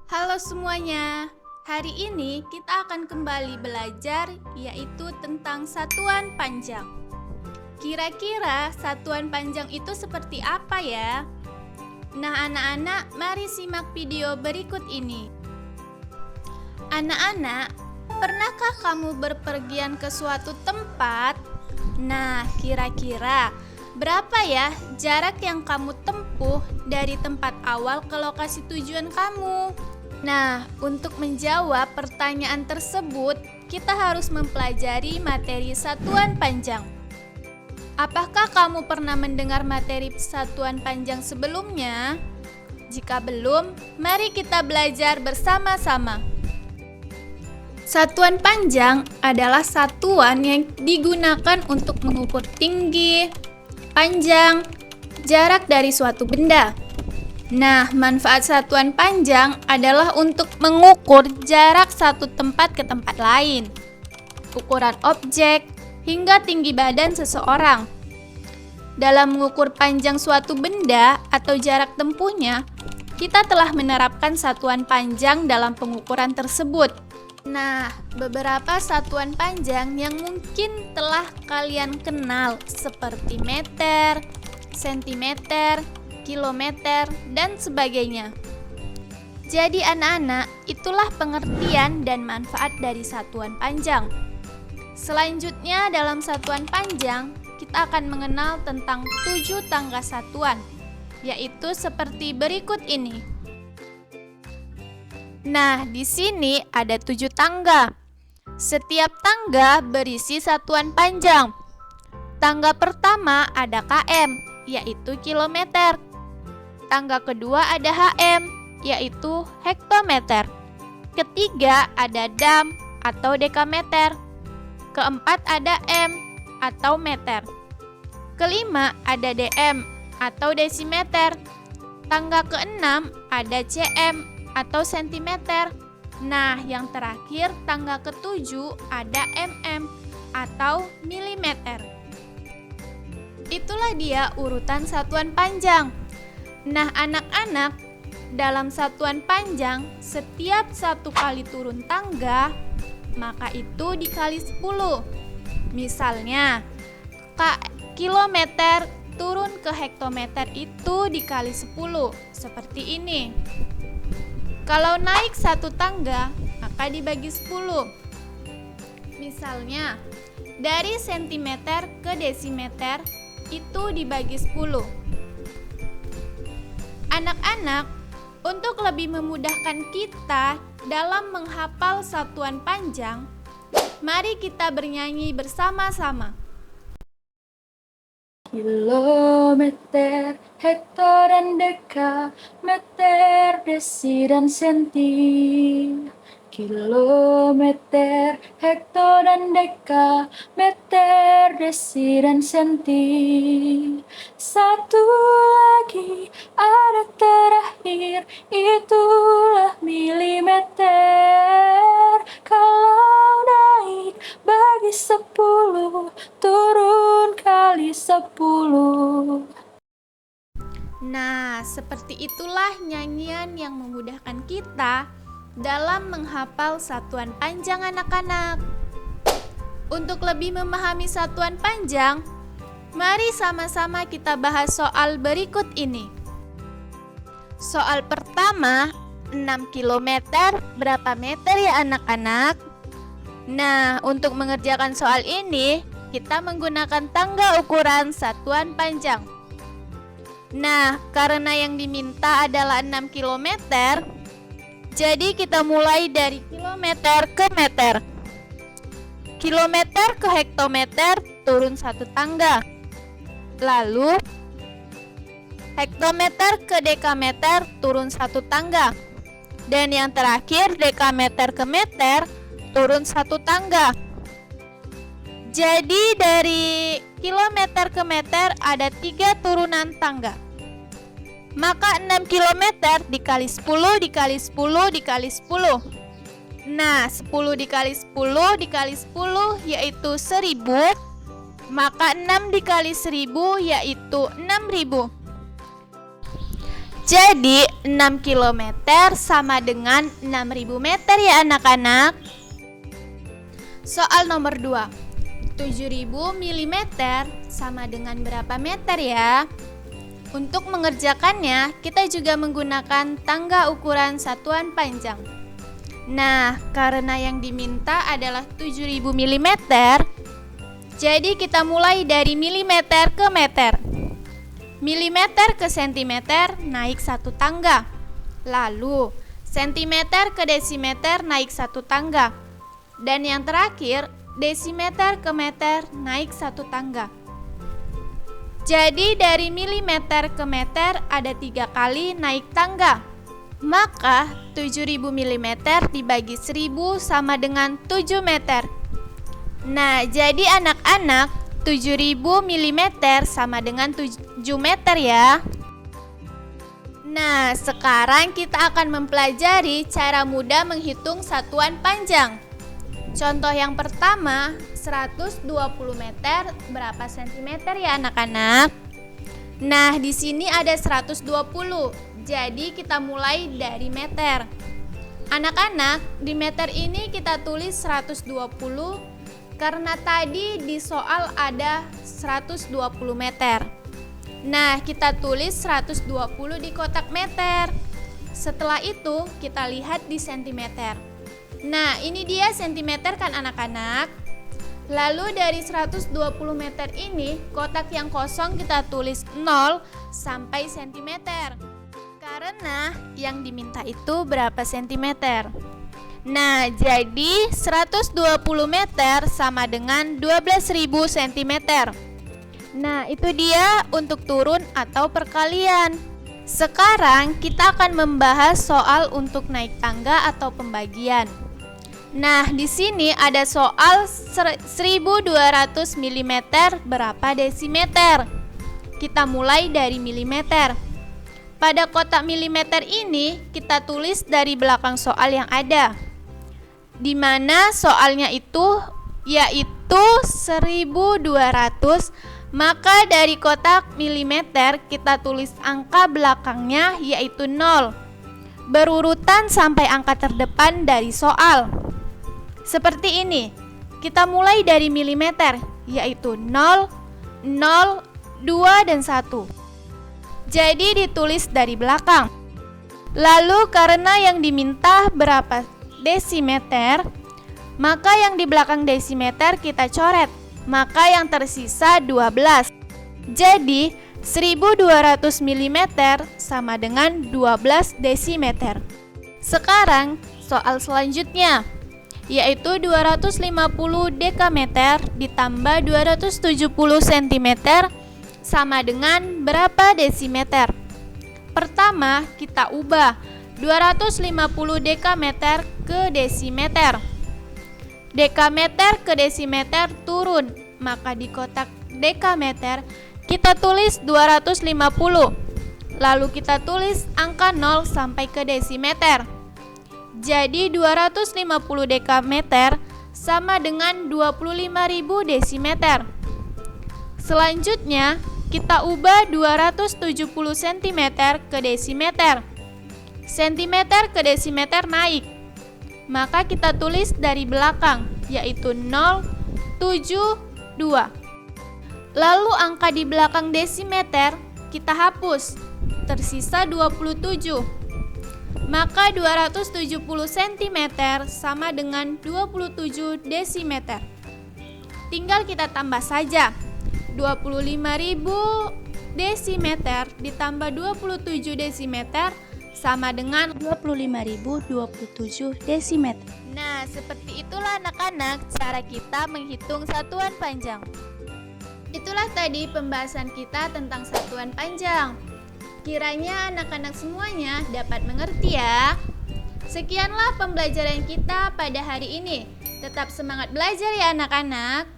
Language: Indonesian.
Halo semuanya, hari ini kita akan kembali belajar yaitu tentang satuan panjang. Kira-kira satuan panjang itu seperti apa ya? Nah anak-anak, mari simak video berikut ini. Anak-anak, pernahkah kamu berpergian ke suatu tempat? Nah kira-kira berapa ya jarak yang kamu tempuh dari tempat awal ke lokasi tujuan kamu? Nah, untuk menjawab pertanyaan tersebut, kita harus mempelajari materi satuan panjang. Apakah kamu pernah mendengar materi satuan panjang sebelumnya? Jika belum, mari kita belajar bersama-sama. Satuan panjang adalah satuan yang digunakan untuk mengukur tinggi, panjang, jarak dari suatu benda. Nah, manfaat satuan panjang adalah untuk mengukur jarak satu tempat ke tempat lain, ukuran objek, hingga tinggi badan seseorang. Dalam mengukur panjang suatu benda atau jarak tempuhnya, kita telah menerapkan satuan panjang dalam pengukuran tersebut. Nah, beberapa satuan panjang yang mungkin telah kalian kenal seperti meter, sentimeter, kilometer, dan sebagainya. Jadi anak-anak, itulah pengertian dan manfaat dari satuan panjang. Selanjutnya dalam satuan panjang, kita akan mengenal tentang 7 tangga satuan, yaitu seperti berikut ini. Nah, di sini ada 7 tangga. Setiap tangga berisi satuan panjang. Tangga pertama ada km, yaitu kilometer. Tangga kedua ada HM, yaitu hektometer. Ketiga ada dam atau dekameter. Keempat ada M atau meter. Kelima ada DM atau desimeter. Tangga keenam ada CM atau sentimeter. Nah, yang terakhir tangga ketujuh ada MM atau milimeter. Itulah dia urutan satuan panjang. Nah, anak-anak, dalam satuan panjang, setiap satu kali turun tangga, maka itu dikali 10. Misalnya, kilometer turun ke hektometer itu dikali 10, seperti ini. Kalau naik satu tangga, maka dibagi 10. Misalnya, dari sentimeter ke desimeter itu dibagi 10. Anak-anak, untuk lebih memudahkan kita dalam menghafal satuan panjang, mari kita bernyanyi bersama-sama. Kilometer, hektar dan dekameter, desi dan senti. Kilometer, hektar dan dekameter, desi dan senti. Satu lagi ada terakhir, itulah milimeter. Kalau naik bagi 10, turun kali 10. Nah, seperti itulah nyanyian yang memudahkan kita dalam menghafal satuan panjang anak-anak. Untuk lebih memahami satuan panjang, mari sama-sama kita bahas soal berikut ini. Soal pertama, 6 km berapa meter ya anak-anak? Nah, untuk mengerjakan soal ini, kita menggunakan tangga ukuran satuan panjang. Nah, karena yang diminta adalah 6 km, jadi kita mulai dari kilometer ke meter. Kilometer ke hektometer turun satu tangga. Lalu hektometer ke dekameter turun satu tangga. Dan yang terakhir dekameter ke meter turun satu tangga. Jadi dari kilometer ke meter ada 3 turunan tangga. Maka 6 km dikali 10 dikali 10 dikali 10. Nah, 10 dikali 10 dikali 10 yaitu 1000. Maka 6 dikali 1000 yaitu 6000. Jadi 6 km sama dengan 6.000 meter ya anak-anak. Soal nomor 2. 7.000 mm sama dengan berapa meter ya? Untuk mengerjakannya, kita juga menggunakan tangga ukuran satuan panjang. Nah, karena yang diminta adalah 7.000 mm, jadi kita mulai dari milimeter ke meter. Milimeter ke sentimeter naik satu tangga. Lalu, sentimeter ke desimeter naik satu tangga. Dan yang terakhir, desimeter ke meter naik satu tangga. Jadi dari milimeter ke meter ada 3 kali naik tangga. Maka 7.000 mm dibagi 1.000 sama dengan 7 meter. Nah, jadi anak-anak 7.000 mm sama dengan 7 meter ya. Nah, sekarang kita akan mempelajari cara mudah menghitung satuan panjang. Contoh yang pertama, 120 meter berapa sentimeter ya anak-anak? Nah, di sini ada 120. Jadi kita mulai dari meter. Anak-anak, di meter ini kita tulis 120 karena tadi di soal ada 120 meter. Nah, kita tulis 120 di kotak meter. Setelah itu, kita lihat di sentimeter. Nah, ini dia sentimeter kan anak-anak. Lalu dari 120 meter ini, kotak yang kosong kita tulis 0 sampai sentimeter. Karena yang diminta itu berapa sentimeter? Nah, jadi 120 meter sama dengan 12.000 sentimeter. Nah, itu dia untuk turun atau perkalian. Sekarang kita akan membahas soal untuk naik tangga atau pembagian. Nah, di sini ada soal 1.200 mm berapa desimeter. Kita mulai dari milimeter. Pada kotak milimeter ini kita tulis dari belakang soal yang ada, di mana soalnya itu yaitu 1.200, maka dari kotak milimeter kita tulis angka belakangnya yaitu 0, berurutan sampai angka terdepan dari soal. Seperti ini, kita mulai dari milimeter, yaitu 0, 0, 2, dan 1. Jadi ditulis dari belakang. Lalu karena yang diminta berapa desimeter, maka yang di belakang desimeter kita coret, maka yang tersisa 12. Jadi 1.200 mm sama dengan 12 desimeter. Sekarang soal selanjutnya, yaitu 250 dekameter ditambah 270 cm sama dengan berapa desimeter? Pertama, kita ubah 250 dekameter ke desimeter. Dekameter ke desimeter turun, maka di kotak dekameter kita tulis 250. Lalu kita tulis angka 0 sampai ke desimeter. Jadi 250 dekameter sama dengan 25.000 desimeter. Selanjutnya, kita ubah 270 cm ke desimeter. Sentimeter ke desimeter naik, maka kita tulis dari belakang, yaitu 0, 7, 2. Lalu angka di belakang desimeter kita hapus, tersisa 27. Maka 270 cm sama dengan 27 desimeter. Tinggal kita tambah saja. 25.000 desimeter ditambah 27 desimeter sama dengan 25.027 desimeter. Nah, seperti itulah anak-anak cara kita menghitung satuan panjang. Itulah tadi pembahasan kita tentang satuan panjang. Kiranya anak-anak semuanya dapat mengerti ya. Sekianlah pembelajaran kita pada hari ini. Tetap semangat belajar ya anak-anak.